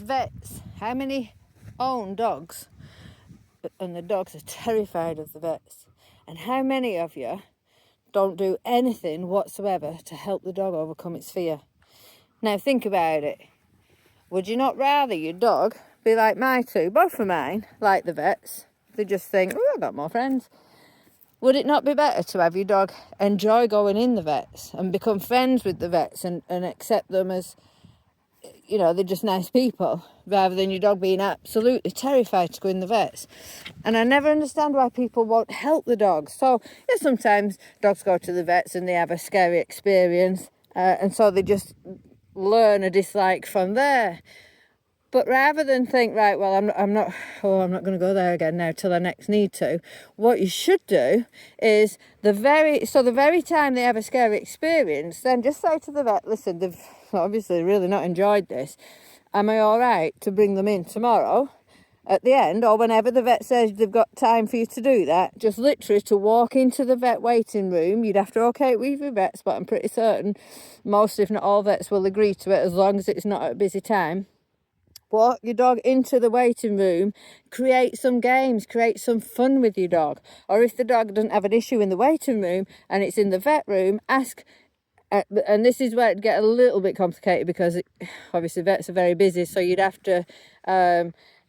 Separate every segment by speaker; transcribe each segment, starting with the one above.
Speaker 1: vets, how many own dogs, and the dogs are terrified of the vets, and how many of you don't do anything whatsoever to help the dog overcome its fear? Now think about it. Would you not rather your dog be like my two, both of mine, like the vets? They just think, oh, I've got more friends. Would it not be better to have your dog enjoy going in the vets and become friends with the vets and accept them as, you know, they're just nice people, rather than your dog being absolutely terrified to go in the vets? And I never understand why people won't help the dogs. So, yeah, sometimes dogs go to the vets and they have a scary experience, and so they just learn a dislike from there. But rather than think, right, well, I'm not going to go there again now till I next need to, what you should do is the very time they have a scary experience, then just say to the vet, listen, they've obviously really not enjoyed this. Am I all right to bring them in tomorrow at the end, or whenever the vet says they've got time for you to do that? Just literally to walk into the vet waiting room. You'd have to okay it with your vets, but I'm pretty certain most, if not all, vets will agree to it as long as it's not at a busy time. Walk your dog into the waiting room, create some games, create some fun with your dog. Or if the dog doesn't have an issue in the waiting room and it's in the vet room, ask, and this is where it get a little bit complicated because obviously vets are very busy, so you'd have to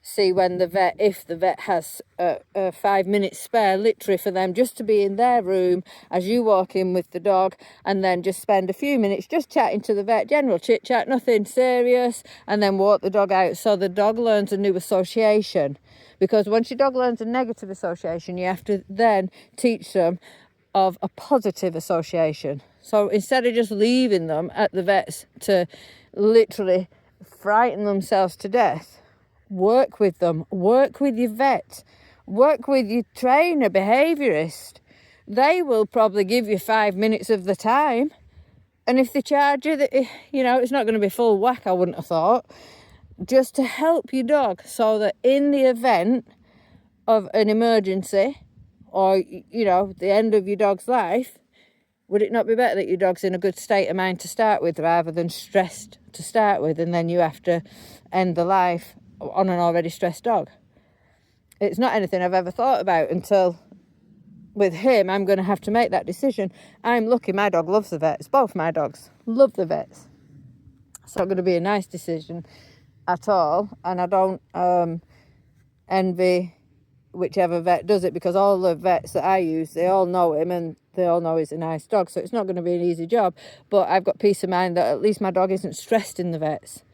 Speaker 1: see when if the vet has 5 minutes spare literally for them just to be in their room as you walk in with the dog, and then just spend a few minutes just chatting to the vet, general chit chat, nothing serious, and then walk the dog out so the dog learns a new association. Because once your dog learns a negative association, you have to then teach them of a positive association. So instead of just leaving them at the vets to literally frighten themselves to death, work with them, work with your vet, work with your trainer, behaviourist. They will probably give you 5 minutes of the time. And if they charge you, it's not going to be full whack, I wouldn't have thought, just to help your dog so that in the event of an emergency or, the end of your dog's life, would it not be better that your dog's in a good state of mind to start with rather than stressed to start with, and then you have to end the life on an already stressed dog? It's not anything I've ever thought about until with him I'm going to have to make that decision. I'm lucky my dog loves the vets. Both my dogs love the vets. It's not going to be a nice decision at all, and I don't envy whichever vet does it, because all the vets that I use, they all know him and they all know he's a nice dog, so it's not going to be an easy job. But I've got peace of mind that at least my dog isn't stressed in the vets.